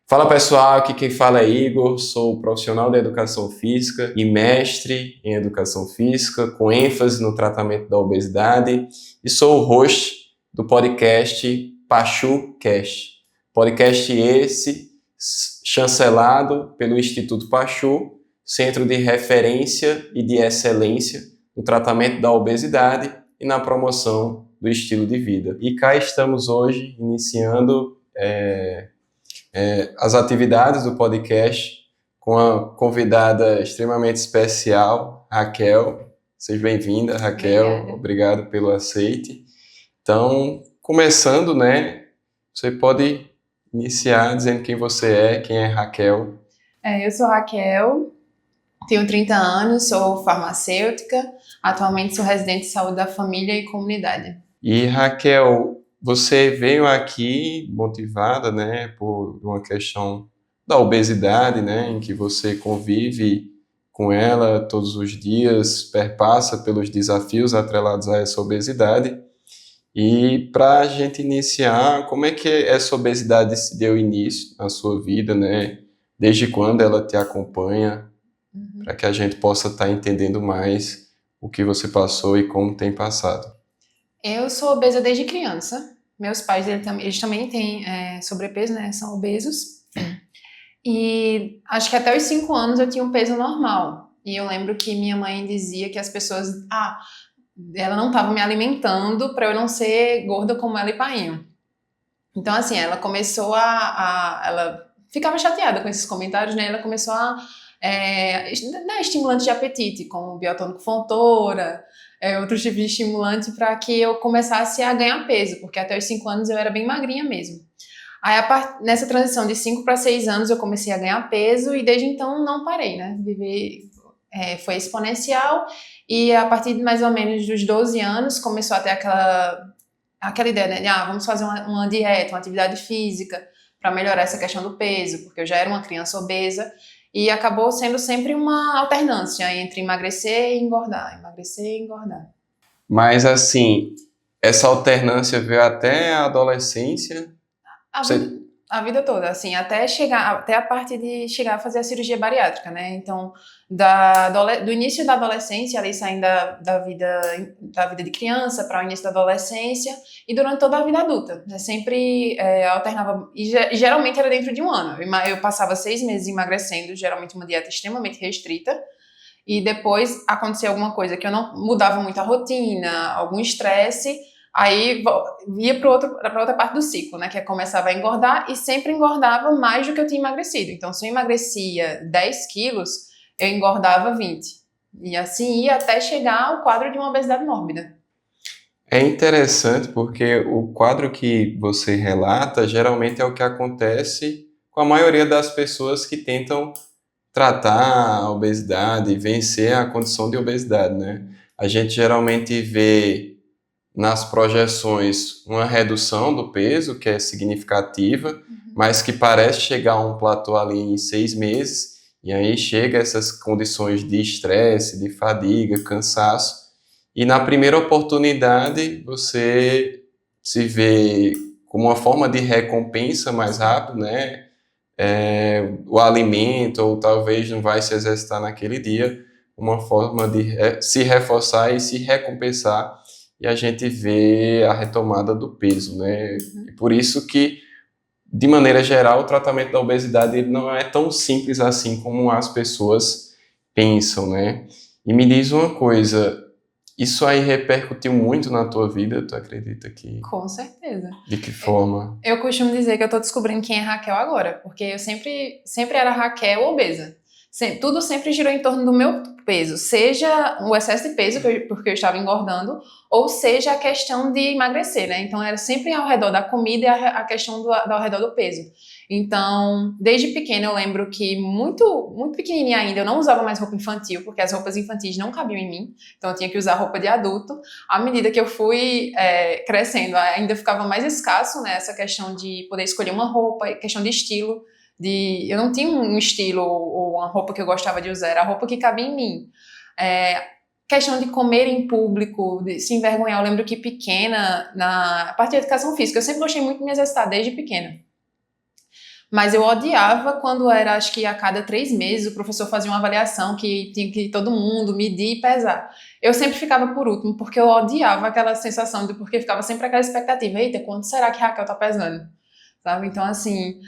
Fala pessoal, aqui quem fala é Igor, sou profissional da educação física e mestre em educação física, com ênfase no tratamento da obesidade, e sou o host do podcast PachuCast. Podcast esse chancelado pelo Instituto Pachu, Centro de Referência e de Excelência no tratamento da obesidade e na promoção do estilo de vida. E cá estamos hoje iniciando as atividades do podcast com a convidada extremamente especial, Raquel. Seja bem-vinda, Raquel. Obrigada. Obrigado pelo aceite. Então, começando, você pode iniciar dizendo quem você é, quem é Raquel. Eu sou Raquel, tenho 30 anos, sou farmacêutica, atualmente sou residente de saúde da família e comunidade. E Raquel, você veio aqui motivada, por uma questão da obesidade, em que você convive com ela todos os dias, perpassa pelos desafios atrelados a essa obesidade. E para a gente iniciar, como é que essa obesidade se deu início na sua vida, Desde quando ela te acompanha, para que a gente possa estar entendendo mais o que você passou e como tem passado. Eu sou obesa desde criança. Meus pais, eles também têm sobrepeso, são obesos. E acho que até os 5 anos eu tinha um peso normal. E eu lembro que minha mãe dizia que as pessoas... ela não estava me alimentando para eu não ser gorda como ela e painho. Então, assim, ela começou ela ficava chateada com esses comentários, Ela começou a dar estimulantes de apetite, como biotônico Fontoura, outros tipos de estimulante para que eu começasse a ganhar peso, porque até os 5 anos eu era bem magrinha mesmo. Aí, nessa transição de 5 para 6 anos, eu comecei a ganhar peso e desde então não parei, foi exponencial e a partir de mais ou menos dos 12 anos começou a ter aquela ideia, de vamos fazer uma dieta, uma atividade física para melhorar essa questão do peso, porque eu já era uma criança obesa e acabou sendo sempre uma alternância entre emagrecer e engordar, emagrecer e engordar. Mas assim, essa alternância veio até a adolescência? A vida toda, assim, até a parte de chegar a fazer a cirurgia bariátrica, Então, do início da adolescência, ali saindo da vida de criança para o início da adolescência e durante toda a vida adulta, Sempre alternava, e geralmente era dentro de um ano. Eu passava 6 meses emagrecendo, geralmente uma dieta extremamente restrita, e depois acontecia alguma coisa que eu não mudava muito a rotina, algum estresse. Aí ia para outra parte do ciclo, Que começava a engordar e sempre engordava mais do que eu tinha emagrecido. Então, se eu emagrecia 10 quilos, eu engordava 20. E assim ia até chegar ao quadro de uma obesidade mórbida. É interessante porque o quadro que você relata geralmente é o que acontece com a maioria das pessoas que tentam tratar a obesidade e vencer a condição de obesidade, A gente geralmente vê nas projeções uma redução do peso, que é significativa, mas que parece chegar a um platô ali em 6 meses, e aí chega essas condições de estresse, de fadiga, cansaço, e na primeira oportunidade você se vê como uma forma de recompensa mais rápido, o alimento, ou talvez não vai se exercitar naquele dia, uma forma de se reforçar e se recompensar, e a gente vê a retomada do peso, E por isso que, de maneira geral, o tratamento da obesidade ele não é tão simples assim como as pessoas pensam, E me diz uma coisa, isso aí repercutiu muito na tua vida, tu acredita que... Com certeza. De que forma? Eu costumo dizer que eu tô descobrindo quem é Raquel agora, porque eu sempre era Raquel obesa. Tudo sempre girou em torno do meu peso, seja o excesso de peso, porque eu estava engordando, ou seja a questão de emagrecer, Então era sempre ao redor da comida e a questão ao redor do peso. Então, desde pequena eu lembro que muito, muito pequenininha ainda eu não usava mais roupa infantil, porque as roupas infantis não cabiam em mim, então eu tinha que usar roupa de adulto. À medida que eu fui crescendo, ainda ficava mais escasso, essa questão de poder escolher uma roupa, questão de estilo. Eu não tinha um estilo ou uma roupa que eu gostava de usar, era a roupa que cabia em mim. Questão de comer em público, de se envergonhar. Eu lembro que pequena, na parte de educação física, eu sempre gostei muito de me exercitar desde pequena. Mas eu odiava quando era, acho que a cada 3 meses, o professor fazia uma avaliação que tinha que todo mundo medir e pesar. Eu sempre ficava por último, porque eu odiava aquela sensação de, porque ficava sempre aquela expectativa, eita, quanto será que Raquel tá pesando? Sabe? Então, assim,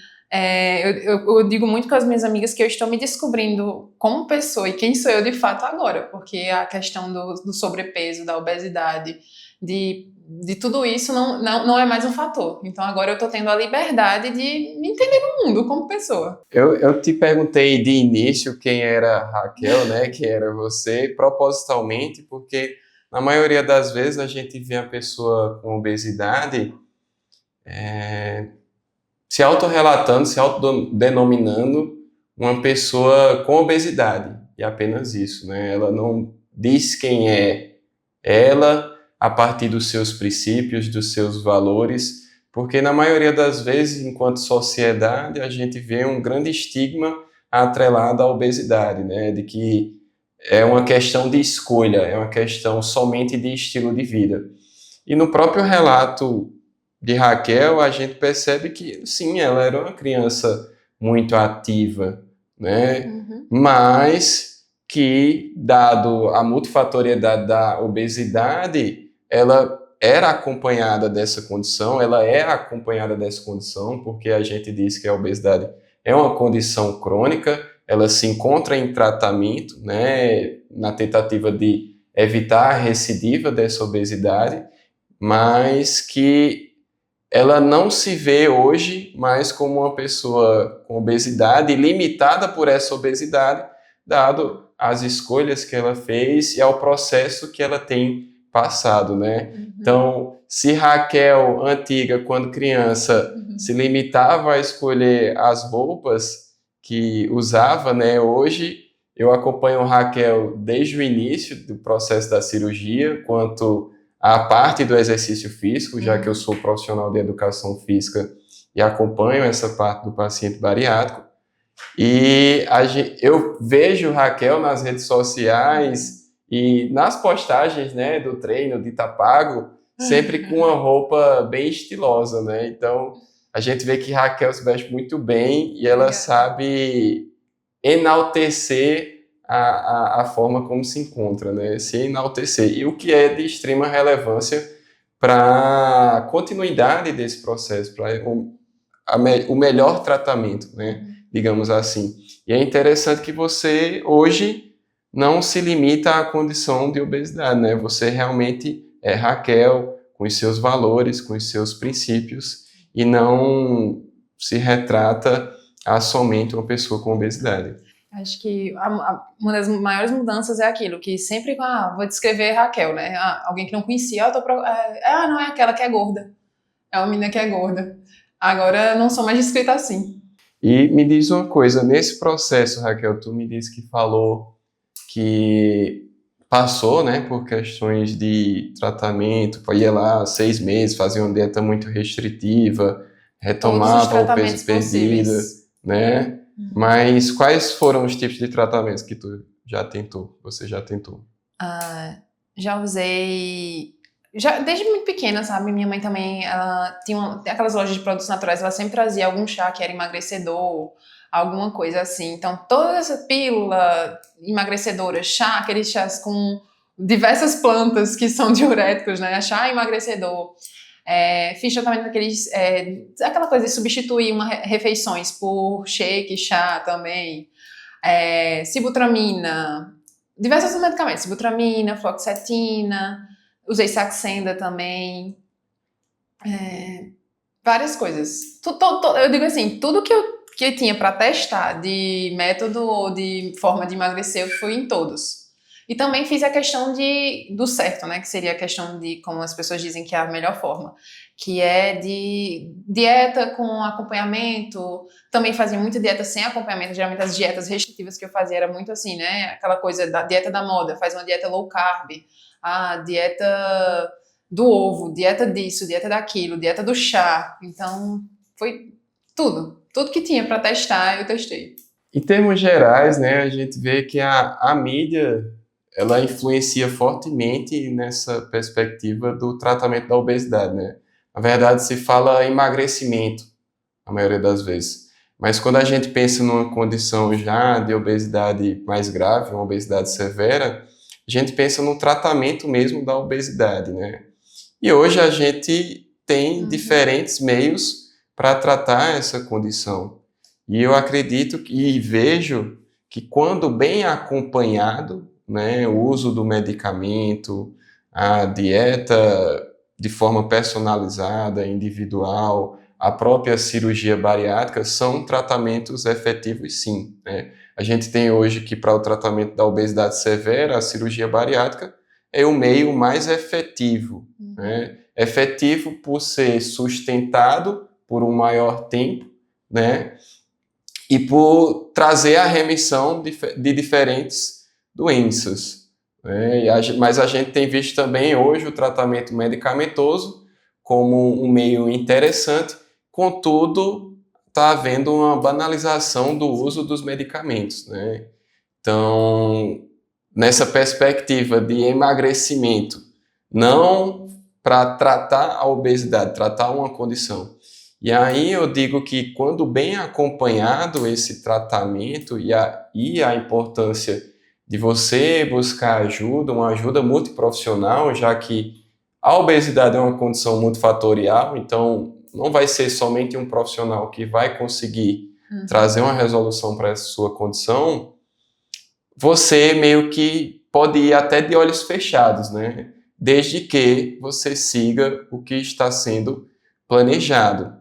eu digo muito com as minhas amigas que eu estou me descobrindo como pessoa e quem sou eu de fato agora, porque a questão do sobrepeso, da obesidade, de tudo isso não é mais um fator. Então agora eu estou tendo a liberdade de me entender no mundo como pessoa. Eu te perguntei de início quem era a Raquel, né? Quem era você, propositalmente, porque na maioria das vezes a gente vê a pessoa com obesidade se autorrelatando, se autodenominando uma pessoa com obesidade, e apenas isso, né? Ela não diz quem é ela a partir dos seus princípios, dos seus valores, porque na maioria das vezes, enquanto sociedade, a gente vê um grande estigma atrelado à obesidade, né? De que é uma questão de escolha, é uma questão somente de estilo de vida. E no próprio relato de Raquel, a gente percebe que, sim, ela era uma criança muito ativa, né? Mas que, dado a multifatoriedade da obesidade, ela era acompanhada dessa condição, ela é acompanhada dessa condição, porque a gente diz que a obesidade é uma condição crônica, ela se encontra em tratamento, né, na tentativa de evitar a recidiva dessa obesidade, mas que ela não se vê hoje mais como uma pessoa com obesidade, limitada por essa obesidade, dado as escolhas que ela fez e ao processo que ela tem passado, né? Então, se Raquel, antiga, quando criança, se limitava a escolher as roupas que usava, né? Hoje, eu acompanho Raquel desde o início do processo da cirurgia, quanto a parte do exercício físico, já que eu sou profissional de educação física e acompanho essa parte do paciente bariátrico. E eu vejo Raquel nas redes sociais e nas postagens, né, do treino de Itapago, sempre com uma roupa bem estilosa, né? Então, a gente vê que Raquel se veste muito bem e ela sabe enaltecer a forma como se encontra, né? Se enaltecer. E o que é de extrema relevância para a continuidade desse processo, para o melhor tratamento, né? Digamos assim. E é interessante que você, hoje, não se limita à condição de obesidade, né? Você realmente é Raquel, com os seus valores, com os seus princípios, e não se retrata a somente uma pessoa com obesidade. Acho que uma das maiores mudanças é aquilo, que sempre, vou descrever Raquel, né? Alguém que não conhecia, não é aquela que é gorda. É uma menina que é gorda. Agora não sou mais descrita assim. E me diz uma coisa, nesse processo, Raquel, tu me disse que falou que passou, né, por questões de tratamento, ia lá 6 meses, fazia uma dieta muito restritiva, retomava o peso perdido, né? Mas quais foram os tipos de tratamentos que tu já tentou, você já tentou? Já usei... desde muito pequena, sabe? Minha mãe também, ela tinha aquelas lojas de produtos naturais, ela sempre trazia algum chá que era emagrecedor, alguma coisa assim. Então, toda essa pílula emagrecedora, chá, aqueles chás com diversas plantas que são diuréticos, né? Chá emagrecedor. Fiz tratamento daqueles... aquela coisa de substituir refeições por shake, chá também. Sibutramina, diversos medicamentos. Sibutramina, fluoxetina, usei Saxenda também. Várias coisas. Eu digo assim, tudo que eu tinha para testar de método ou de forma de emagrecer, eu fui em todos. E também fiz a questão do certo, né? Que seria a questão de, como as pessoas dizem que é a melhor forma, que é de dieta com acompanhamento. Também fazia muita dieta sem acompanhamento. Geralmente as dietas restritivas que eu fazia era muito assim, né? Aquela coisa da dieta da moda, faz uma dieta low carb, a dieta do ovo, dieta disso, dieta daquilo, dieta do chá. Então, foi tudo. Tudo que tinha para testar, eu testei. Em termos gerais, né, a gente vê que a mídia, ela influencia fortemente nessa perspectiva do tratamento da obesidade, né? Na verdade, se fala emagrecimento, a maioria das vezes. Mas quando a gente pensa numa condição já de obesidade mais grave, uma obesidade severa, a gente pensa no tratamento mesmo da obesidade, né? E hoje a gente tem diferentes meios para tratar essa condição. E eu acredito e vejo que quando bem acompanhado, né, o uso do medicamento, a dieta de forma personalizada, individual, a própria cirurgia bariátrica são tratamentos efetivos, sim, né? A gente tem hoje que para o tratamento da obesidade severa, a cirurgia bariátrica é o meio mais efetivo, né? Efetivo por ser sustentado por um maior tempo, né? E por trazer a remissão de diferentes doenças, né? Mas a gente tem visto também hoje o tratamento medicamentoso como um meio interessante, contudo, está havendo uma banalização do uso dos medicamentos, né? Então, nessa perspectiva de emagrecimento, não para tratar a obesidade, tratar uma condição. E aí eu digo que quando bem acompanhado esse tratamento e a importância de você buscar ajuda, uma ajuda multiprofissional, já que a obesidade é uma condição multifatorial, então não vai ser somente um profissional que vai conseguir trazer uma resolução para essa sua condição, você meio que pode ir até de olhos fechados, né? Desde que você siga o que está sendo planejado.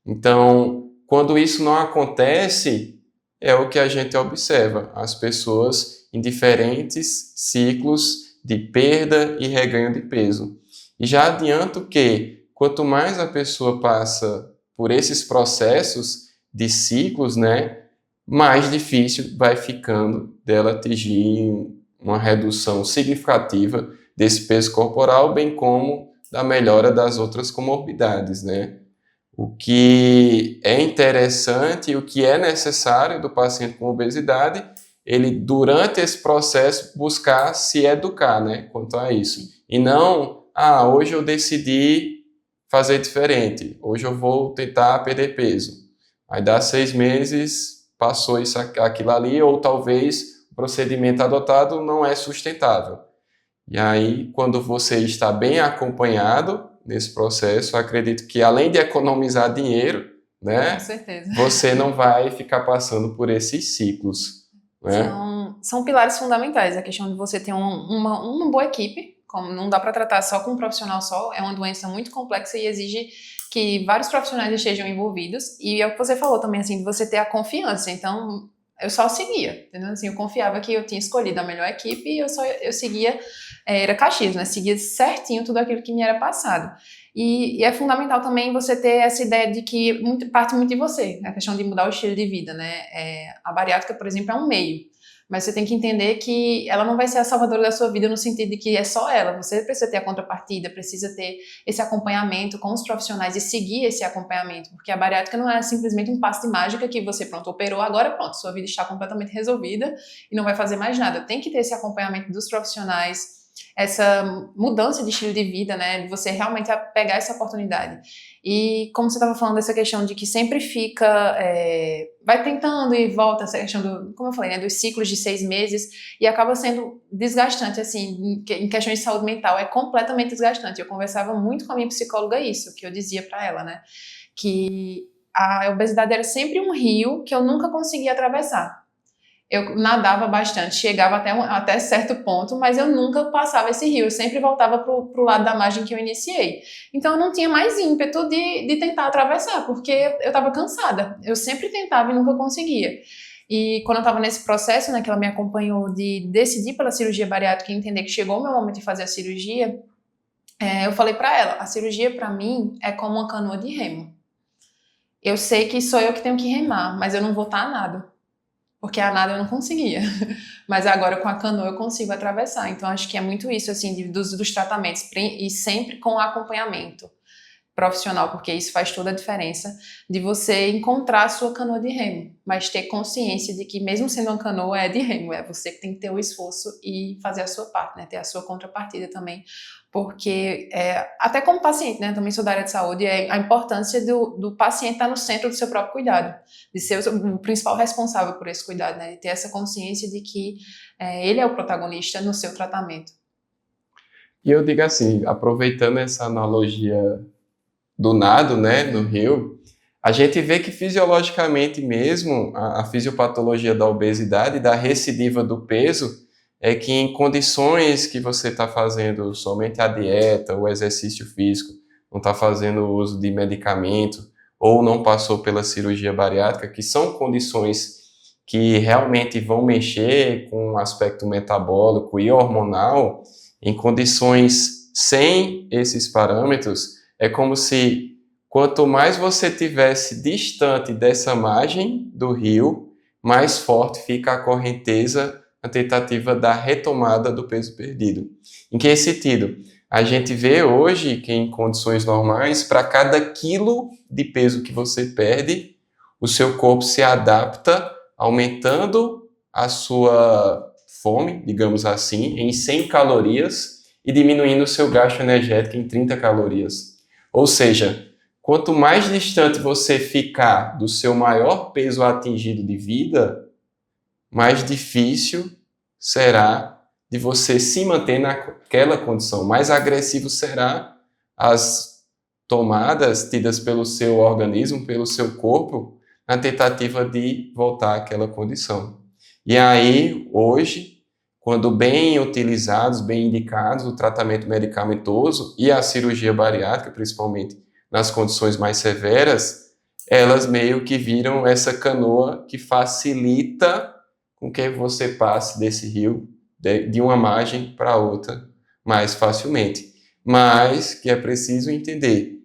Então, quando isso não acontece, é o que a gente observa, as pessoas em diferentes ciclos de perda e reganho de peso. E já adianto que, quanto mais a pessoa passa por esses processos de ciclos, né, mais difícil vai ficando dela atingir uma redução significativa desse peso corporal, bem como da melhora das outras comorbidades, né? O que é interessante e o que é necessário do paciente com obesidade, ele, durante esse processo, buscar se educar, né, quanto a isso. E não, hoje eu decidi fazer diferente, hoje eu vou tentar perder peso. Aí dá 6 meses, passou isso, aquilo ali, ou talvez o procedimento adotado não é sustentável. E aí, quando você está bem acompanhado nesse processo, eu acredito que além de economizar dinheiro, né, com certeza, você não vai ficar passando por esses ciclos, né? São pilares fundamentais, a questão de você ter uma boa equipe, como não dá para tratar só com um profissional só, é uma doença muito complexa e exige que vários profissionais estejam envolvidos, e é o que você falou também, assim, de você ter a confiança. Então, eu só seguia, entendeu? Assim, eu confiava que eu tinha escolhido a melhor equipe e eu seguia, era Caxias, né? Seguia certinho tudo aquilo que me era passado. E é fundamental também você ter essa ideia de que parte muito de você, a questão de mudar o estilo de vida, né? A bariátrica, por exemplo, é um meio, mas você tem que entender que ela não vai ser a salvadora da sua vida no sentido de que é só ela, você precisa ter a contrapartida, precisa ter esse acompanhamento com os profissionais e seguir esse acompanhamento, porque a bariátrica não é simplesmente um passe de mágica que você, pronto, operou, agora pronto, sua vida está completamente resolvida e não vai fazer mais nada. Tem que ter esse acompanhamento dos profissionais, essa mudança de estilo de vida, né, de você realmente pegar essa oportunidade. E como você estava falando dessa questão de que sempre fica, vai tentando e volta, essa questão como eu falei, né, dos ciclos de 6 meses, e acaba sendo desgastante, assim, em questões de saúde mental, é completamente desgastante. Eu conversava muito com a minha psicóloga isso, que eu dizia para ela, né, que a obesidade era sempre um rio que eu nunca conseguia atravessar. Eu nadava bastante, chegava até certo ponto, mas eu nunca passava esse rio, eu sempre voltava pro lado da margem que eu iniciei. Então eu não tinha mais ímpeto de tentar atravessar, porque eu estava cansada. Eu sempre tentava e nunca conseguia. E quando eu estava nesse processo, né, que ela me acompanhou de decidir pela cirurgia bariátrica e entender que chegou o meu momento de fazer a cirurgia, eu falei para ela, a cirurgia para mim é como uma canoa de remo. Eu sei que sou eu que tenho que remar, mas eu não vou estar a nado. Porque a nada eu não conseguia, mas agora com a canoa eu consigo atravessar. Então acho que é muito isso, assim, dos tratamentos, e sempre com acompanhamento. profissional, porque isso faz toda a diferença, de você encontrar a sua canoa de remo, mas ter consciência de que mesmo sendo uma canoa é de remo, é você que tem que ter o esforço e fazer a sua parte, né, ter a sua contrapartida também, porque até como paciente, né, também sou da área de saúde, a importância do paciente estar no centro do seu próprio cuidado, de ser o principal responsável por esse cuidado, né, de ter essa consciência de que ele é o protagonista no seu tratamento. E eu digo assim, aproveitando essa analogia do nado, né, no rio, a gente vê que fisiologicamente mesmo, a fisiopatologia da obesidade, da recidiva do peso, é que em condições que você está fazendo somente a dieta, o exercício físico, não está fazendo uso de medicamento, ou não passou pela cirurgia bariátrica, que são condições que realmente vão mexer com o aspecto metabólico e hormonal, em condições sem esses parâmetros, é como se quanto mais você tivesse distante dessa margem do rio, mais forte fica a correnteza, a tentativa da retomada do peso perdido. Em que sentido? A gente vê hoje que em condições normais, para cada quilo de peso que você perde, o seu corpo se adapta, aumentando a sua fome, digamos assim, em 100 calorias e diminuindo o seu gasto energético em 30 calorias. Ou seja, quanto mais distante você ficar do seu maior peso atingido de vida, mais difícil será de você se manter naquela condição. Mais agressivo será as tomadas tidas pelo seu organismo, pelo seu corpo, na tentativa de voltar àquela condição. E aí, hoje, quando bem utilizados, bem indicados, o tratamento medicamentoso e a cirurgia bariátrica, principalmente nas condições mais severas, elas meio que viram essa canoa que facilita com que você passe desse rio, de uma margem para outra, mais facilmente. Mas que é preciso entender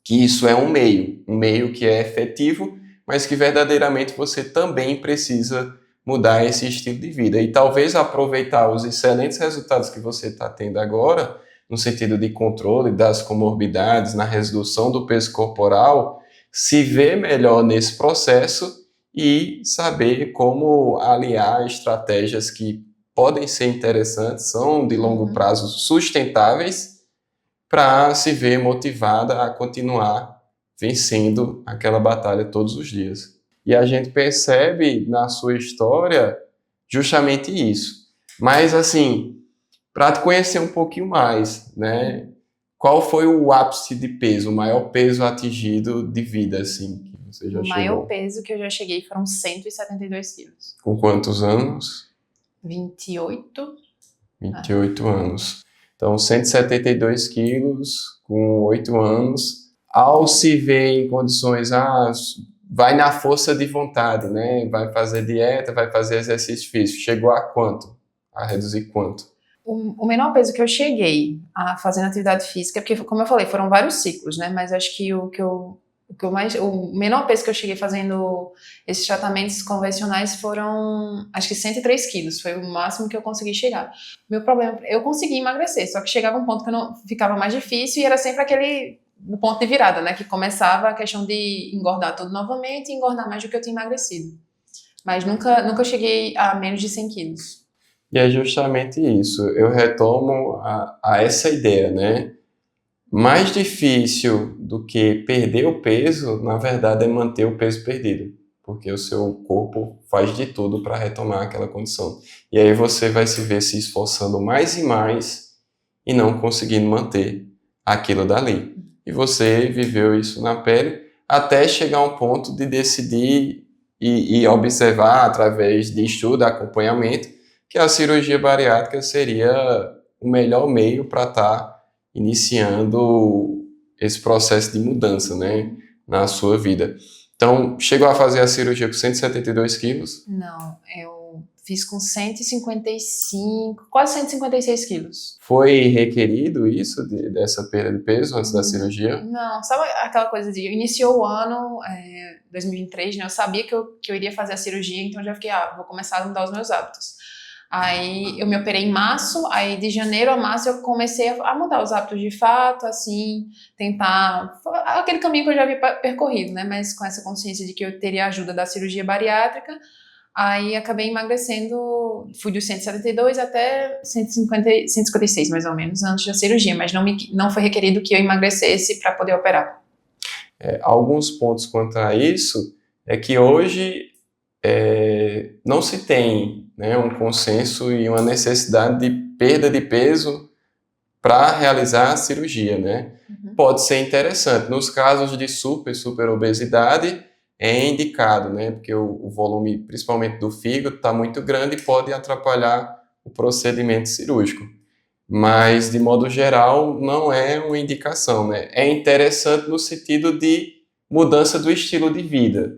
que isso é um meio que é efetivo, mas que verdadeiramente você também precisa mudar esse estilo de vida. E talvez aproveitar os excelentes resultados que você está tendo agora, no sentido de controle das comorbidades, na redução do peso corporal, se ver melhor nesse processo e saber como aliar estratégias que podem ser interessantes, são de longo prazo sustentáveis, para se ver motivada a continuar vencendo aquela batalha todos os dias. E a gente percebe na sua história justamente isso. Mas, assim, para te conhecer um pouquinho mais, né? Qual foi o ápice de peso, o maior peso atingido de vida, assim, que você já chegou? O maior peso que eu já cheguei foram 172 quilos. Com quantos anos? 28. 28 anos. Então, 172 quilos com 8 anos. Ao se ver em condições, vai na força de vontade, né? Vai fazer dieta, vai fazer exercício físico. Chegou a quanto? A reduzir quanto? O menor peso que eu cheguei a fazendo atividade física, porque, como eu falei, foram vários ciclos, né? Mas acho que o menor peso que eu cheguei fazendo esses tratamentos convencionais foram, acho que 103 quilos, foi o máximo que eu consegui chegar. Meu problema, eu consegui emagrecer, só que chegava um ponto que ficava mais difícil e era sempre aquele ponto de virada, né, que começava a questão de engordar tudo novamente e engordar mais do que eu tinha emagrecido. Mas nunca cheguei a menos de 100 quilos. E é justamente isso, eu retomo a essa ideia, né? Mais difícil do que perder o peso, na verdade, é manter o peso perdido, porque o seu corpo faz de tudo para retomar aquela condição. E aí você vai se ver se esforçando mais e mais e não conseguindo manter aquilo dali. E você viveu isso na pele até chegar a um ponto de decidir e observar através de estudo, acompanhamento, que a cirurgia bariátrica seria o melhor meio para estar iniciando esse processo de mudança, né, na sua vida. Então, chegou a fazer a cirurgia com 172 quilos? Não, eu fiz com 155, quase 156 quilos. Foi requerido isso, dessa perda de peso antes da cirurgia? Não, sabe aquela coisa de, iniciou o ano, 2023, né, eu sabia que eu iria fazer a cirurgia, então já fiquei, vou começar a mudar os meus hábitos. Aí eu me operei em março, aí de janeiro a março eu comecei a mudar os hábitos de fato, assim, tentar aquele caminho que eu já havia percorrido, né? Mas com essa consciência de que eu teria a ajuda da cirurgia bariátrica, aí acabei emagrecendo, fui dos 172 até 150, 156 mais ou menos antes da cirurgia, mas não foi requerido que eu emagrecesse para poder operar. Alguns pontos quanto a isso é que hoje não se tem, né, um consenso e uma necessidade de perda de peso para realizar a cirurgia, né? Pode ser interessante. Nos casos de super obesidade, é indicado, né? Porque o volume, principalmente do fígado, está muito grande e pode atrapalhar o procedimento cirúrgico. Mas, de modo geral, não é uma indicação, né? É interessante no sentido de mudança do estilo de vida,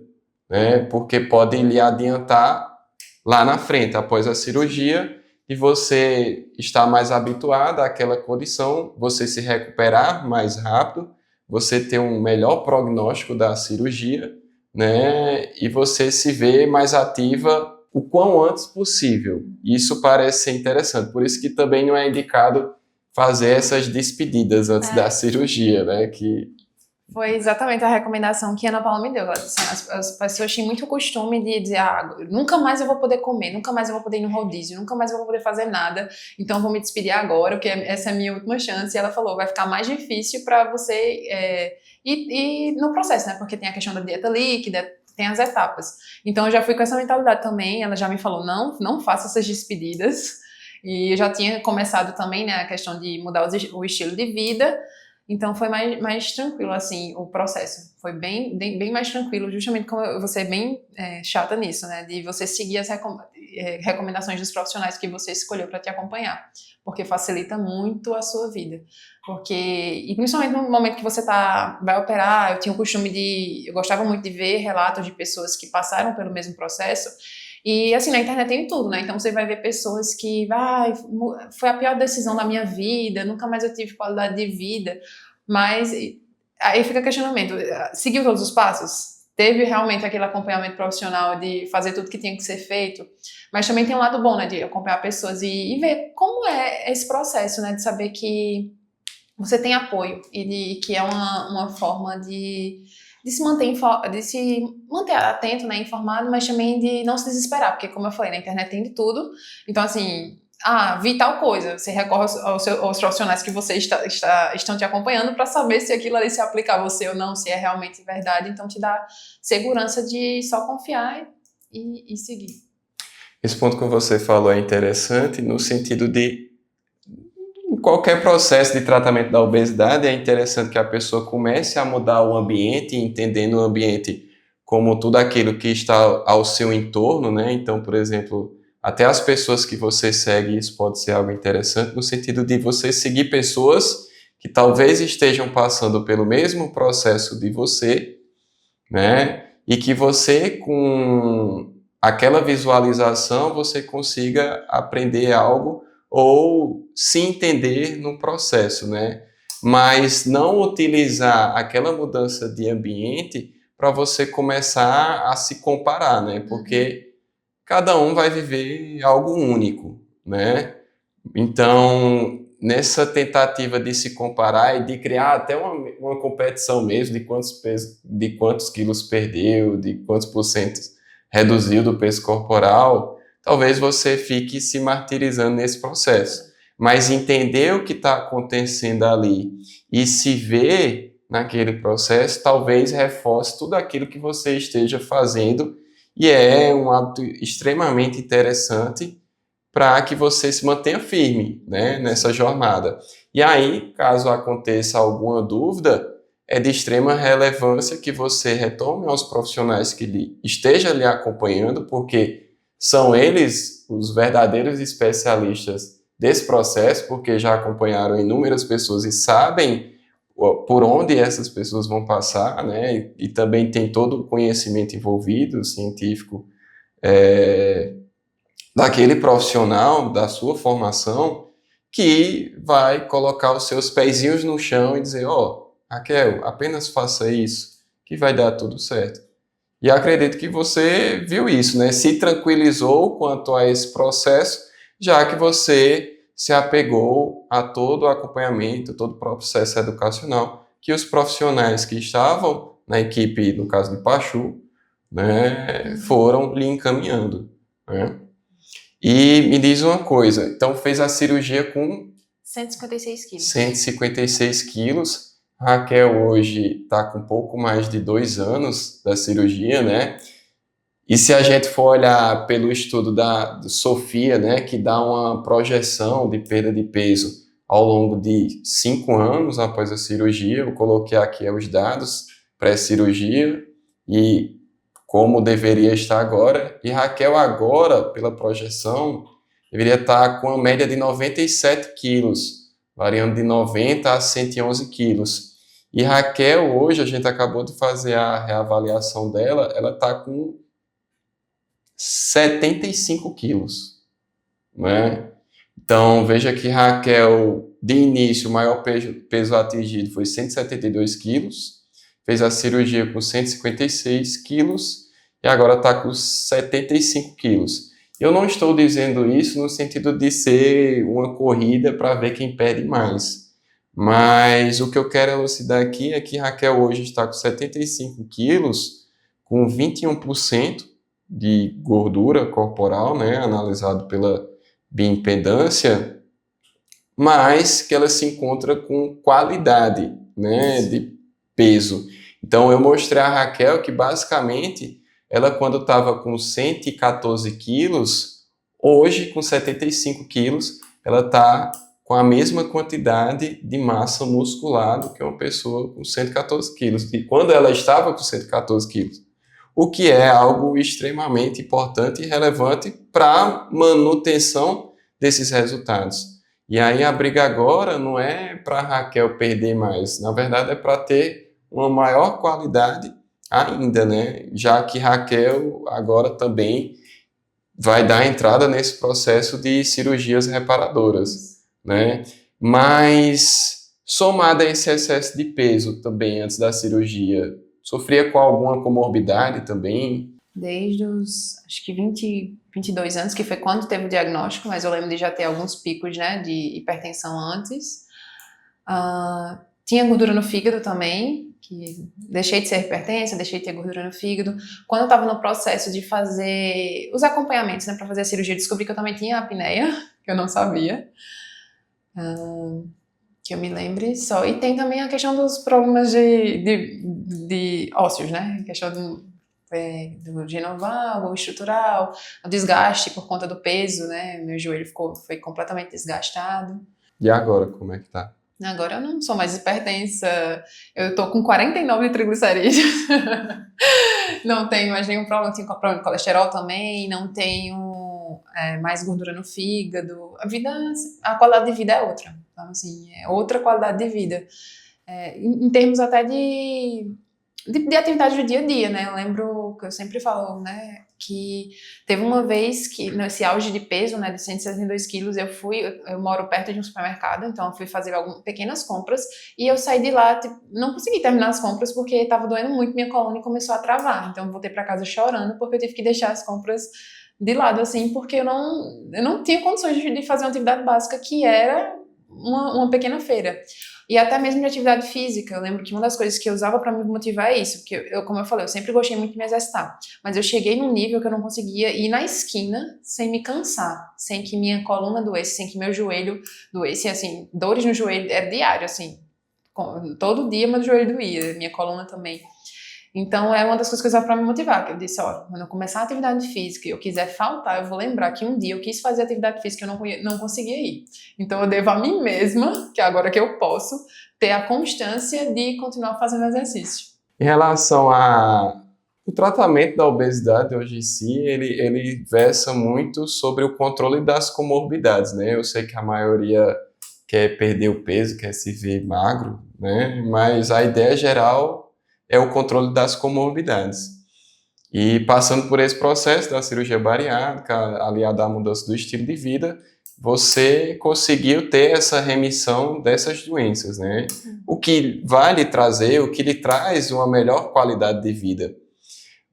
né? Porque pode lhe adiantar lá na frente, após a cirurgia, e você estar mais habituado àquela condição, você se recuperar mais rápido, você ter um melhor prognóstico da cirurgia, né? E você se ver mais ativa o quão antes possível. Isso parece ser interessante, por isso que também não é indicado fazer essas despedidas antes da cirurgia, né? Foi exatamente a recomendação que a Ana Paula me deu. Ela disse, as pessoas têm muito costume de dizer, nunca mais eu vou poder comer, nunca mais eu vou poder ir no rodízio, nunca mais eu vou poder fazer nada, então eu vou me despedir agora, porque essa é a minha última chance. E ela falou, vai ficar mais difícil para você ir no processo, né? Porque tem a questão da dieta líquida, tem as etapas. Então eu já fui com essa mentalidade também, ela já me falou, não faça essas despedidas. E eu já tinha começado também, né, a questão de mudar o estilo de vida. Então foi mais tranquilo, assim, o processo. Foi bem mais tranquilo, justamente como você é bem chata nisso, né? De você seguir as recomendações dos profissionais que você escolheu para te acompanhar. Porque facilita muito a sua vida. E principalmente no momento que você vai operar, eu tinha o costume eu gostava muito de ver relatos de pessoas que passaram pelo mesmo processo. E assim, na internet tem tudo, né? Então você vai ver pessoas que foi a pior decisão da minha vida, nunca mais eu tive qualidade de vida. Mas aí fica questionamento, seguiu todos os passos? Teve realmente aquele acompanhamento profissional de fazer tudo que tinha que ser feito? Mas também tem um lado bom, né? De acompanhar pessoas e ver como é esse processo, né? De saber que você tem apoio e que é uma forma de se manter atento, né, informado, mas também de não se desesperar, porque como eu falei, na internet tem de tudo, então assim, vi tal coisa, você recorre aos profissionais que você estão te acompanhando para saber se aquilo ali se aplica a você ou não, se é realmente verdade, então te dá segurança de só confiar e seguir. Esse ponto que você falou é interessante no sentido de em qualquer processo de tratamento da obesidade é interessante que a pessoa comece a mudar o ambiente, entendendo o ambiente como tudo aquilo que está ao seu entorno, né? Então, por exemplo, até as pessoas que você segue, isso pode ser algo interessante no sentido de você seguir pessoas que talvez estejam passando pelo mesmo processo de você, né? E que você, com aquela visualização, você consiga aprender algo ou se entender no processo, né? Mas não utilizar aquela mudança de ambiente para você começar a se comparar, né? Porque cada um vai viver algo único, né? Então, nessa tentativa de se comparar e de criar até uma competição mesmo de quantos quilos perdeu, de quantos porcentos reduziu do peso corporal, talvez você fique se martirizando nesse processo. Mas entender o que está acontecendo ali e se ver naquele processo, talvez reforce tudo aquilo que você esteja fazendo, e é um hábito extremamente interessante para que você se mantenha firme, né, nessa jornada. E aí, caso aconteça alguma dúvida, é de extrema relevância que você retome aos profissionais que estejam lhe acompanhando, porque são eles os verdadeiros especialistas desse processo, porque já acompanharam inúmeras pessoas e sabem por onde essas pessoas vão passar, né? E também tem todo o conhecimento envolvido, científico, daquele profissional, da sua formação, que vai colocar os seus pezinhos no chão e dizer, Raquel, apenas faça isso, que vai dar tudo certo. E acredito que você viu isso, né? Se tranquilizou quanto a esse processo, já que você se apegou a todo o acompanhamento, todo o processo educacional que os profissionais que estavam na equipe, no caso de Pachu, né, foram lhe encaminhando, né? E me diz uma coisa, então fez a cirurgia com 156 quilos. 156 quilos. Raquel hoje está com pouco mais de 2 anos da cirurgia, né? E se a gente for olhar pelo estudo da Sofia, né, que dá uma projeção de perda de peso ao longo de 5 anos após a cirurgia, eu coloquei aqui os dados pré-cirurgia e como deveria estar agora. E Raquel agora, pela projeção, deveria estar com a média de 97 quilos, variando de 90 a 111 quilos. E Raquel, hoje, a gente acabou de fazer a reavaliação dela, ela está com 75 quilos, né? Então, veja que Raquel, de início, o maior peso atingido foi 172 quilos, fez a cirurgia com 156 quilos e agora está com 75 quilos. Eu não estou dizendo isso no sentido de ser uma corrida para ver quem perde mais, mas o que eu quero elucidar aqui é que Raquel hoje está com 75 quilos, com 21% de gordura corporal, né, analisado pela bioimpedância, mas que ela se encontra com qualidade, né, de peso. Então eu mostrei a Raquel que basicamente ela quando estava com 114 quilos, hoje com 75 quilos, ela está com a mesma quantidade de massa muscular do que uma pessoa com 114 quilos. E quando ela estava com 114 quilos, o que é algo extremamente importante e relevante para a manutenção desses resultados. E aí a briga agora não é para a Raquel perder mais, na verdade é para ter uma maior qualidade ainda, né? Já que Raquel agora também vai dar entrada nesse processo de cirurgias reparadoras, né? Mas somado a esse excesso de peso também antes da cirurgia, sofria com alguma comorbidade também? Desde os, acho que 22 anos, que foi quando teve o diagnóstico, mas eu lembro de já ter alguns picos, né, de hipertensão antes. Tinha gordura no fígado também, que deixei de ser hipertensa, deixei de ter gordura no fígado. Quando eu estava no processo de fazer os acompanhamentos, né, para fazer a cirurgia, eu descobri que eu também tinha apneia, que eu não sabia. Que eu me lembre só. E tem também a questão dos problemas de ósseos, né? A questão do genoval, o estrutural, o desgaste por conta do peso, né? Meu joelho foi completamente desgastado. E agora, como é que tá? Agora eu não sou mais hipertensa, eu tô com 49 de triglicerídeos, não tenho mais nenhum problema, tenho problema de colesterol também, não tenho mais gordura no fígado, a qualidade de vida é outra, então assim, é outra qualidade de vida, em termos até de atividade do dia a dia, né, eu lembro que eu sempre falo, né, que teve uma vez que nesse auge de peso, né, de 162 quilos, eu moro perto de um supermercado, então eu fui fazer algumas pequenas compras e eu saí de lá, tipo, não consegui terminar as compras porque estava doendo muito minha coluna e começou a travar, então eu voltei para casa chorando porque eu tive que deixar as compras de lado, assim, porque eu não tinha condições de fazer uma atividade básica que era uma pequena feira. E até mesmo de atividade física, eu lembro que uma das coisas que eu usava para me motivar é isso, porque como eu falei, eu sempre gostei muito de me exercitar, mas eu cheguei num nível que eu não conseguia ir na esquina sem me cansar, sem que minha coluna doesse, sem que meu joelho doesse, assim, dores no joelho era diário, assim, todo dia meu joelho doía, minha coluna também. Então, é uma das coisas que eu usava para me motivar, que eu disse, ó, quando eu começar a atividade física e eu quiser faltar, eu vou lembrar que um dia eu quis fazer atividade física e eu não conseguia ir. Então, eu devo a mim mesma, que agora que eu posso, ter a constância de continuar fazendo exercício. Em relação o tratamento da obesidade hoje em si, ele versa muito sobre o controle das comorbidades, né? Eu sei que a maioria quer perder o peso, quer se ver magro, né? Mas a ideia geral é o controle das comorbidades. E passando por esse processo da cirurgia bariátrica, aliado à mudança do estilo de vida, você conseguiu ter essa remissão dessas doenças, né? O que vai lhe trazer, o que lhe traz uma melhor qualidade de vida.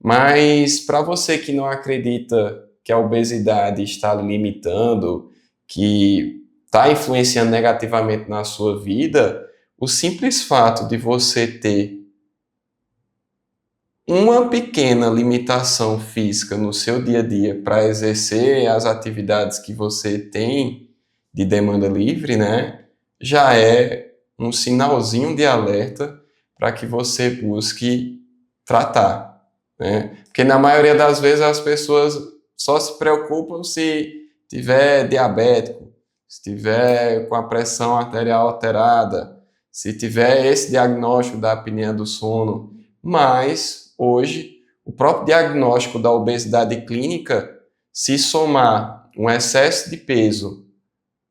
Mas para você que não acredita que a obesidade está lhe limitando, que está influenciando negativamente na sua vida, o simples fato de você ter uma pequena limitação física no seu dia a dia para exercer as atividades que você tem de demanda livre, né, já é um sinalzinho de alerta para que você busque tratar, né? Porque na maioria das vezes as pessoas só se preocupam se tiver diabético, se tiver com a pressão arterial alterada, se tiver esse diagnóstico da apneia do sono, mas hoje o próprio diagnóstico da obesidade clínica, se somar um excesso de peso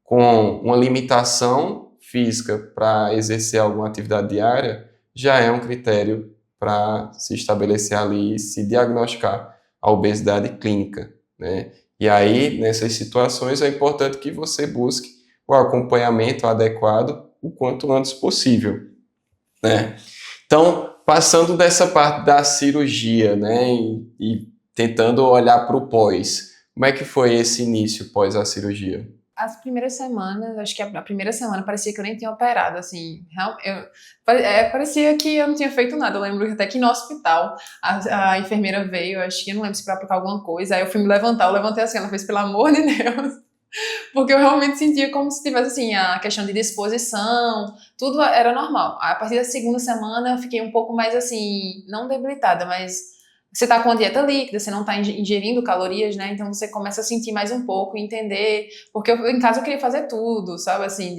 com uma limitação física para exercer alguma atividade diária, já é um critério para se estabelecer ali e se diagnosticar a obesidade clínica, né? E aí, nessas situações, é importante que você busque o acompanhamento adequado o quanto antes possível, né? Então, passando dessa parte da cirurgia, né, e tentando olhar para o pós, como é que foi esse início pós a cirurgia? As primeiras semanas, acho que a primeira semana parecia que eu nem tinha operado, assim, parecia que eu não tinha feito nada. Eu lembro até que no hospital a enfermeira veio, acho que eu não lembro se para aplicar alguma coisa, aí eu fui me levantar, eu levantei assim, ela fez, pelo amor de Deus, porque eu realmente sentia como se tivesse, assim, a questão de disposição, tudo era normal. A partir da segunda semana eu fiquei um pouco mais, assim, não debilitada, mas você tá com a dieta líquida, você não tá ingerindo calorias, né? Então você começa a sentir mais um pouco, entender. Porque em casa eu queria fazer tudo, sabe? Assim,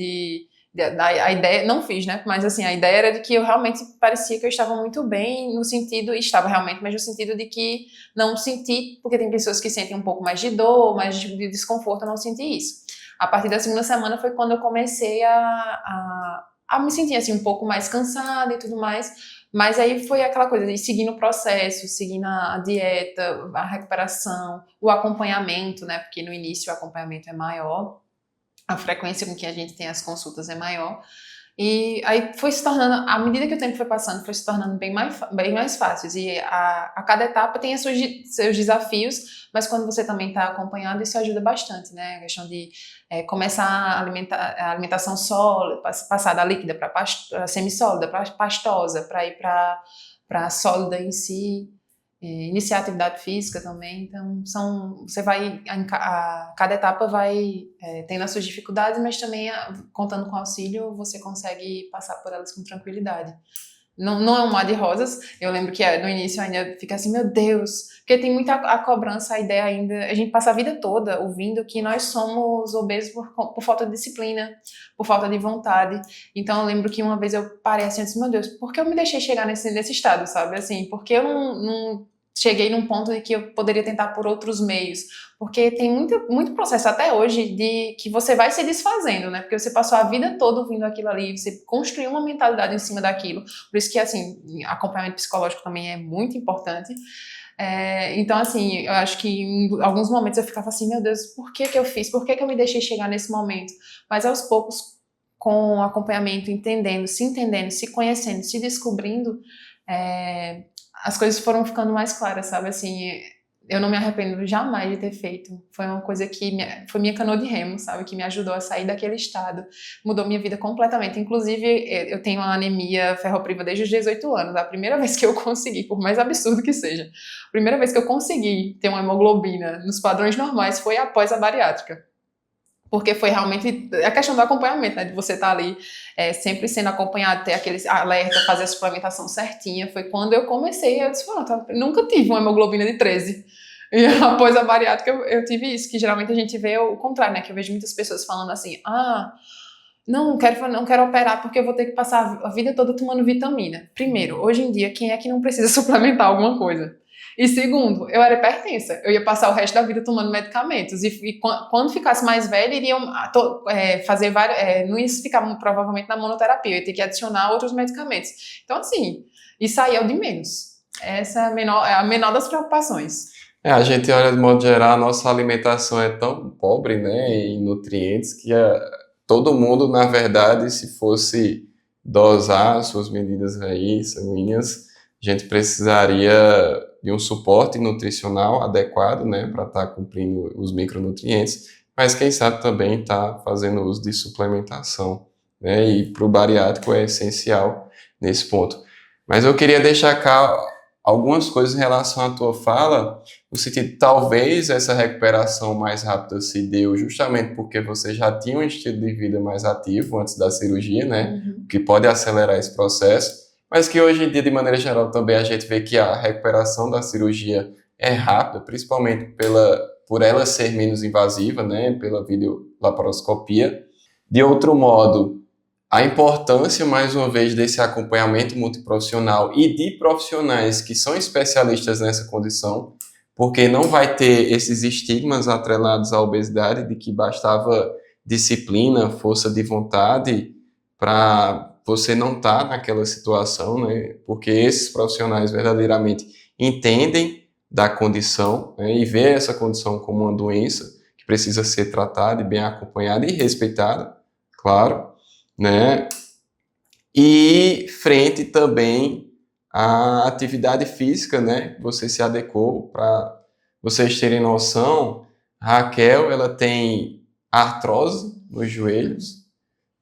a ideia, não fiz, né? Mas assim, a ideia era de que eu realmente parecia que eu estava muito bem, no sentido, e estava realmente, mas no sentido de que não senti, porque tem pessoas que sentem um pouco mais de dor, mais de desconforto, eu não senti isso. A partir da segunda semana foi quando eu comecei a me sentir assim um pouco mais cansada e tudo mais. Mas aí foi aquela coisa de seguir no processo, seguir a dieta, a recuperação, o acompanhamento, né? Porque no início o acompanhamento é maior, a frequência com que a gente tem as consultas é maior. E aí foi se tornando, à medida que o tempo foi passando, foi se tornando bem mais fáceis. E a cada etapa tem seus desafios, mas quando você também está acompanhado, isso ajuda bastante, né? A questão de começar a alimentação sólida, passar da líquida para semissólida, para pastosa, para ir para sólida em si. Iniciar a atividade física também, então você vai, cada etapa vai tendo as suas dificuldades, mas também contando com auxílio você consegue passar por elas com tranquilidade. Não é um mar de rosas, eu lembro que no início ainda fica assim, meu Deus, porque tem muita a cobrança, a ideia ainda, a gente passa a vida toda ouvindo que nós somos obesos por falta de disciplina, por falta de vontade. Então eu lembro que uma vez eu parei assim, eu disse, meu Deus, por que eu me deixei chegar nesse estado, sabe, assim, porque eu não cheguei num ponto de que eu poderia tentar por outros meios, porque tem muito processo até hoje de que você vai se desfazendo, né, porque você passou a vida toda ouvindo aquilo ali, você construiu uma mentalidade em cima daquilo, por isso que, assim, acompanhamento psicológico também é muito importante. Então, assim, eu acho que em alguns momentos eu ficava assim, meu Deus, por que eu fiz? Por que eu me deixei chegar nesse momento? Mas aos poucos, com o acompanhamento, entendendo, se conhecendo, se descobrindo, as coisas foram ficando mais claras, sabe? Assim, eu não me arrependo jamais de ter feito. Foi uma coisa que foi minha canoa de remo, sabe? Que me ajudou a sair daquele estado. Mudou minha vida completamente. Inclusive, eu tenho uma anemia ferropriva desde os 18 anos. A primeira vez que eu consegui, por mais absurdo que seja, a primeira vez que eu consegui ter uma hemoglobina nos padrões normais foi após a bariátrica. Porque foi realmente a questão do acompanhamento, né? De você estar ali sempre sendo acompanhado, ter aquele alerta, fazer a suplementação certinha. Foi quando eu comecei, eu disse, nunca tive uma hemoglobina de 13. E após a bariátrica eu tive isso, que geralmente a gente vê o contrário, né? Que eu vejo muitas pessoas falando assim, não quero operar porque eu vou ter que passar a vida toda tomando vitamina. Primeiro, hoje em dia, quem é que não precisa suplementar alguma coisa? E segundo, eu era hipertensa, eu ia passar o resto da vida tomando medicamentos, e quando ficasse mais velha, iriam fazer vários, não ia ficar provavelmente na monoterapia, eu ia ter que adicionar outros medicamentos. Então, assim, isso aí é o de menos. Essa é a menor das preocupações. A gente olha de modo geral, a nossa alimentação é tão pobre, né, em nutrientes, que todo mundo, na verdade, se fosse dosar suas medidas aí, sanguíneas, gente precisaria de um suporte nutricional adequado, né, para estar cumprindo os micronutrientes, mas quem sabe também está fazendo uso de suplementação, né, e para o bariátrico é essencial nesse ponto. Mas eu queria deixar cá algumas coisas em relação à tua fala, no sentido, talvez essa recuperação mais rápida se deu justamente porque você já tinha um estilo de vida mais ativo antes da cirurgia, né? Que pode acelerar esse processo, mas que hoje em dia, de maneira geral, também a gente vê que a recuperação da cirurgia é rápida, principalmente por ela ser menos invasiva, né? Pela videolaparoscopia. De outro modo, a importância, mais uma vez, desse acompanhamento multiprofissional e de profissionais que são especialistas nessa condição, porque não vai ter esses estigmas atrelados à obesidade de que bastava disciplina, força de vontade para você não estar naquela situação, né? Porque esses profissionais verdadeiramente entendem da condição, né? E vê essa condição como uma doença que precisa ser tratada e bem acompanhada e respeitada, claro, né? E frente também à atividade física, né? Você se adequou. Para vocês terem noção, Raquel, ela tem artrose nos joelhos,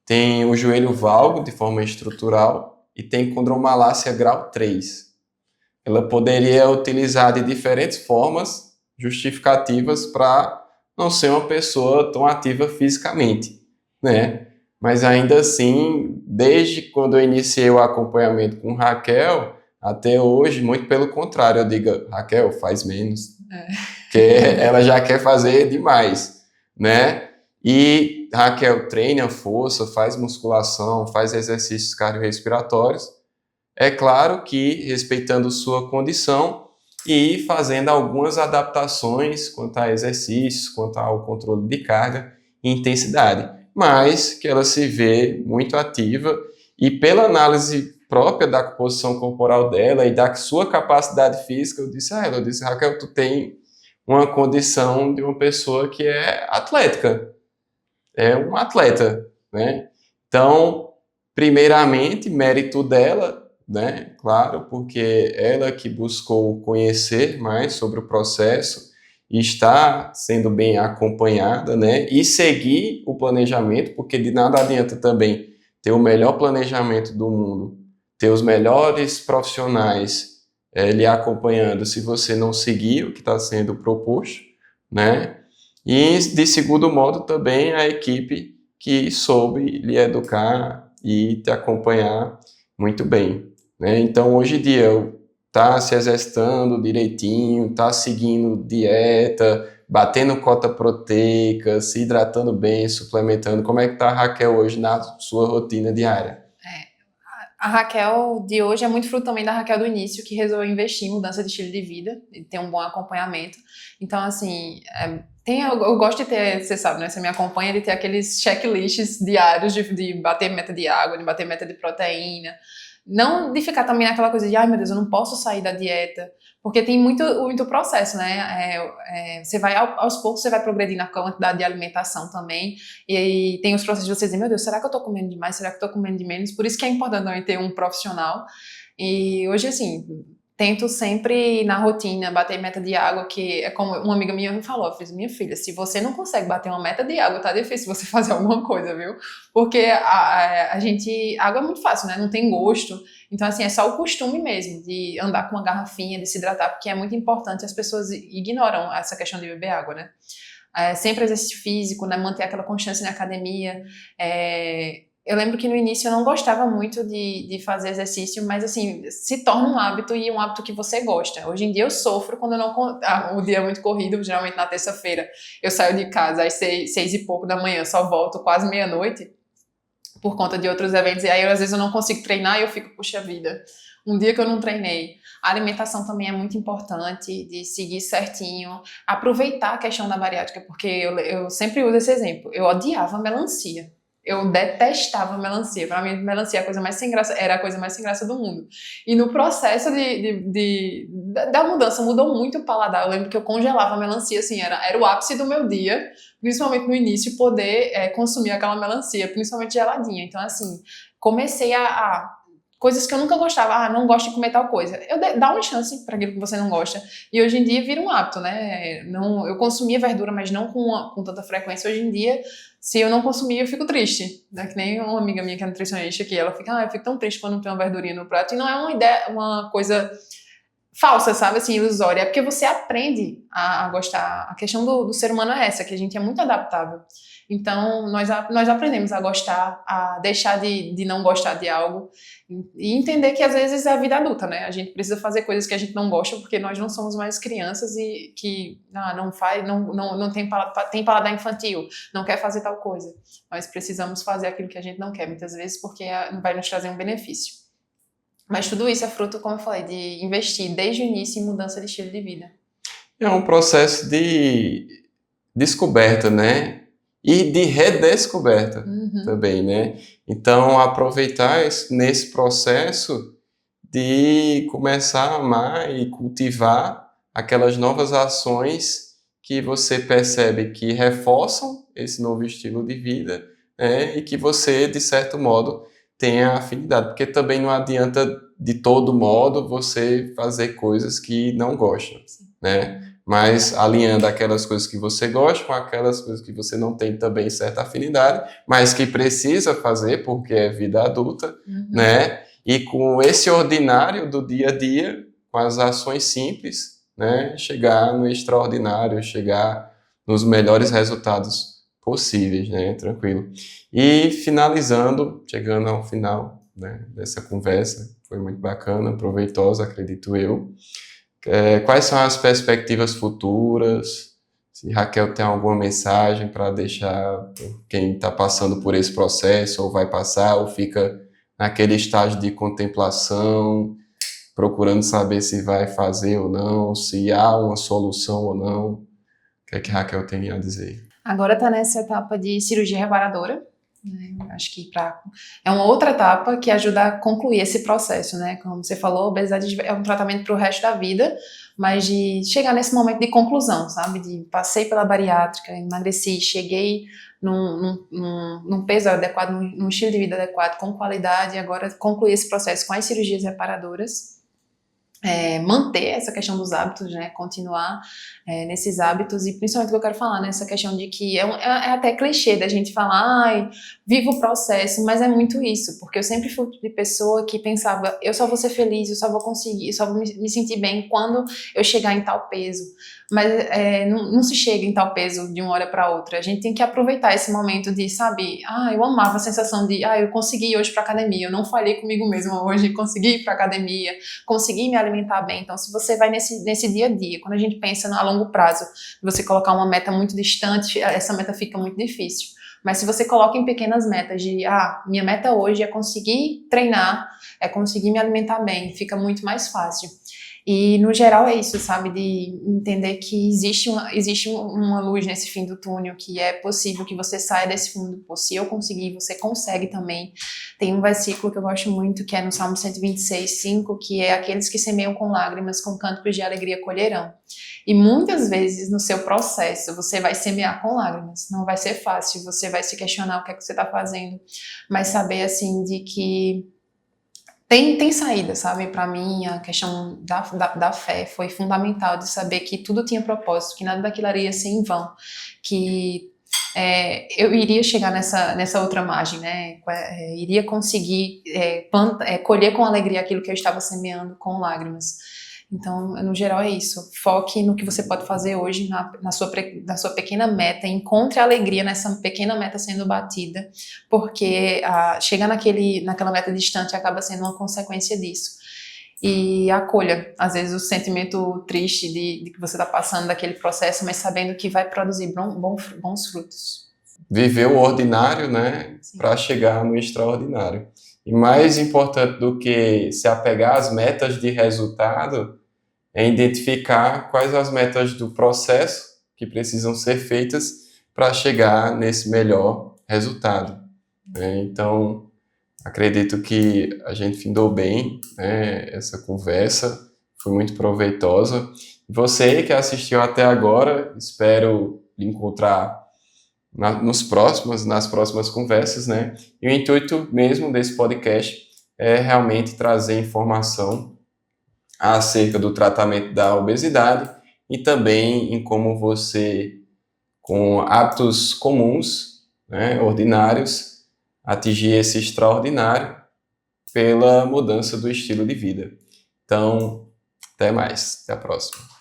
tem o joelho valgo de forma estrutural e tem condromalácia grau 3. Ela poderia utilizar de diferentes formas justificativas para não ser uma pessoa tão ativa fisicamente, né? Mas ainda assim, desde quando eu iniciei o acompanhamento com Raquel, até hoje, muito pelo contrário, eu digo, Raquel, faz menos. Porque ela já quer fazer demais, né? E Raquel treina força, faz musculação, faz exercícios cardiorrespiratórios. É claro que respeitando sua condição e fazendo algumas adaptações quanto a exercícios, quanto ao controle de carga e intensidade, mas que ela se vê muito ativa e pela análise própria da composição corporal dela e da sua capacidade física, eu disse a ela, Raquel, tu tem uma condição de uma pessoa que é atlética, é um atleta, né? Então, primeiramente, mérito dela, né? Claro, porque ela que buscou conhecer mais sobre o processo e está sendo bem acompanhada, né? E seguir o planejamento, porque de nada adianta também ter o melhor planejamento do mundo, ter os melhores profissionais lhe acompanhando se você não seguir o que está sendo proposto, né? E, de segundo modo, também a equipe que soube lhe educar e te acompanhar muito bem, né? Então, hoje em dia, tá se exercitando direitinho, tá seguindo dieta, batendo cota proteica, se hidratando bem, suplementando. Como é que tá a Raquel hoje na sua rotina diária? A Raquel de hoje é muito fruto também da Raquel do início, que resolveu investir em mudança de estilo de vida e ter um bom acompanhamento. Então, assim, eu gosto de ter, você sabe, né? Você me acompanha, de ter aqueles checklists diários de bater meta de água, de bater meta de proteína. Não de ficar também naquela coisa de, ai meu Deus, eu não posso sair da dieta, porque tem muito processo, né? Você vai, aos poucos, você vai progredir na quantidade de alimentação também, e aí tem os processos de você dizer, meu Deus, será que eu tô comendo demais? Será que eu tô comendo de menos? Por isso que é importante também ter um profissional. E hoje, assim, tento sempre na rotina bater meta de água, que é como uma amiga minha me falou, eu fiz, minha filha, se você não consegue bater uma meta de água, tá difícil você fazer alguma coisa, viu? Porque água é muito fácil, né? Não tem gosto. Então, assim, é só o costume mesmo de andar com uma garrafinha, de se hidratar, porque é muito importante, as pessoas ignoram essa questão de beber água, né? Sempre exercício físico, né? Manter aquela constância na academia. Eu lembro que no início eu não gostava muito de fazer exercício, mas assim, se torna um hábito e um hábito que você gosta. Hoje em dia eu sofro quando eu não. O dia é muito corrido, geralmente na terça-feira eu saio de casa às 6 e pouco da manhã, só volto quase meia-noite por conta de outros eventos. E aí às vezes eu não consigo treinar e eu fico, puxa vida, um dia que eu não treinei. A alimentação também é muito importante, de seguir certinho, aproveitar a questão da bariátrica, porque eu sempre uso esse exemplo. Eu odiava melancia. Eu detestava melancia. Para mim, melancia era a coisa mais sem graça do mundo. E no processo da mudança, mudou muito o paladar. Eu lembro que eu congelava a melancia, assim, era o ápice do meu dia, principalmente no início, poder consumir aquela melancia, principalmente geladinha. Então, assim, comecei a coisas que eu nunca gostava. Não gosto de comer tal coisa. Dá uma chance para aquilo que você não gosta. E hoje em dia vira um hábito, né? Não, eu consumia verdura, mas não com tanta frequência. Hoje em dia, se eu não consumir, eu fico triste. Né? Que nem uma amiga minha que é nutricionista aqui, ela fica, eu fico tão triste quando não tem uma verdurinha no prato. E não é uma ideia, uma coisa falsa, sabe, assim, ilusória. É porque você aprende a gostar. A questão do ser humano é essa, que a gente é muito adaptável. Então, nós aprendemos a gostar, a deixar de não gostar de algo e entender que às vezes é a vida adulta, né? A gente precisa fazer coisas que a gente não gosta porque nós não somos mais crianças e que não tem paladar infantil, não quer fazer tal coisa. Nós precisamos fazer aquilo que a gente não quer, muitas vezes, porque não vai nos trazer um benefício. Mas tudo isso é fruto, como eu falei, de investir desde o início em mudança de estilo de vida. É um processo de descoberta, né? E de redescoberta também, né? Então, aproveitar nesse processo de começar a amar e cultivar aquelas novas ações que você percebe que reforçam esse novo estilo de vida, né? E que você, de certo modo, tenha afinidade. Porque também não adianta, de todo modo, você fazer coisas que não gosta, né? Mas alinhando aquelas coisas que você gosta com aquelas coisas que você não tem também certa afinidade, mas que precisa fazer porque é vida adulta, né? E com esse ordinário do dia a dia, com as ações simples, né? Chegar no extraordinário, chegar nos melhores resultados possíveis, né? Tranquilo. E finalizando, chegando ao final, né, dessa conversa, foi muito bacana, proveitosa, acredito eu. Quais são as perspectivas futuras? Se Raquel tem alguma mensagem para deixar quem está passando por esse processo, ou vai passar, ou fica naquele estágio de contemplação, procurando saber se vai fazer ou não, se há uma solução ou não. O que é que Raquel tem a dizer? Agora está nessa etapa de cirurgia reparadora. Acho que é uma outra etapa que ajuda a concluir esse processo, né? Como você falou, a obesidade é um tratamento para o resto da vida, mas de chegar nesse momento de conclusão, sabe? De passei pela bariátrica, emagreci, cheguei num peso adequado, num estilo de vida adequado, com qualidade, e agora concluir esse processo com as cirurgias reparadoras. Manter essa questão dos hábitos, né, continuar nesses hábitos, e principalmente o que eu quero falar, nessa questão de que é até clichê da gente falar, viva o processo, mas é muito isso, porque eu sempre fui de pessoa que pensava, eu só vou ser feliz, eu só vou conseguir, eu só vou me sentir bem quando eu chegar em tal peso, mas não se chega em tal peso de uma hora para outra, a gente tem que aproveitar esse momento de, sabe, eu amava a sensação de, eu consegui ir hoje para academia, eu não falhei comigo mesma hoje, consegui ir para academia, consegui me alimentar bem. Então, se você vai nesse dia a dia, quando a gente pensa a longo prazo, você colocar uma meta muito distante, essa meta fica muito difícil. Mas se você coloca em pequenas metas de, minha meta hoje é conseguir treinar, é conseguir me alimentar bem, fica muito mais fácil. E, no geral, é isso, sabe? De entender que existe uma luz nesse fim do túnel, que é possível que você saia desse fundo. Pô, se eu conseguir, você consegue também. Tem um versículo que eu gosto muito, que é no Salmo 126, 5, que é: aqueles que semeiam com lágrimas, com cânticos de alegria colherão. E muitas vezes, no seu processo, você vai semear com lágrimas. Não vai ser fácil, você vai se questionar o que é que você está fazendo. Mas saber, assim, de que tem saída, sabe? Para mim, a questão da fé foi fundamental, de saber que tudo tinha propósito, que nada daquilo ia ser em vão, que eu iria chegar nessa outra margem, né? Iria conseguir colher com alegria aquilo que eu estava semeando com lágrimas. Então, no geral, é isso. Foque no que você pode fazer hoje, na sua pequena meta. Encontre alegria nessa pequena meta sendo batida, porque chegar naquela meta distante acaba sendo uma consequência disso. E acolha, às vezes, o sentimento triste de que você está passando daquele processo, mas sabendo que vai produzir bons frutos. Viver o ordinário, né, para chegar no extraordinário. E mais importante do que se apegar às metas de resultado é identificar quais as metas do processo que precisam ser feitas para chegar nesse melhor resultado, né? Então, acredito que a gente findou bem, né, essa conversa, foi muito proveitosa. Você que assistiu até agora, espero lhe encontrar nas próximas conversas, né? E o intuito mesmo desse podcast é realmente trazer informação acerca do tratamento da obesidade e também em como você, com hábitos comuns, né, ordinários, atingir esse extraordinário pela mudança do estilo de vida. Então, até mais, até a próxima.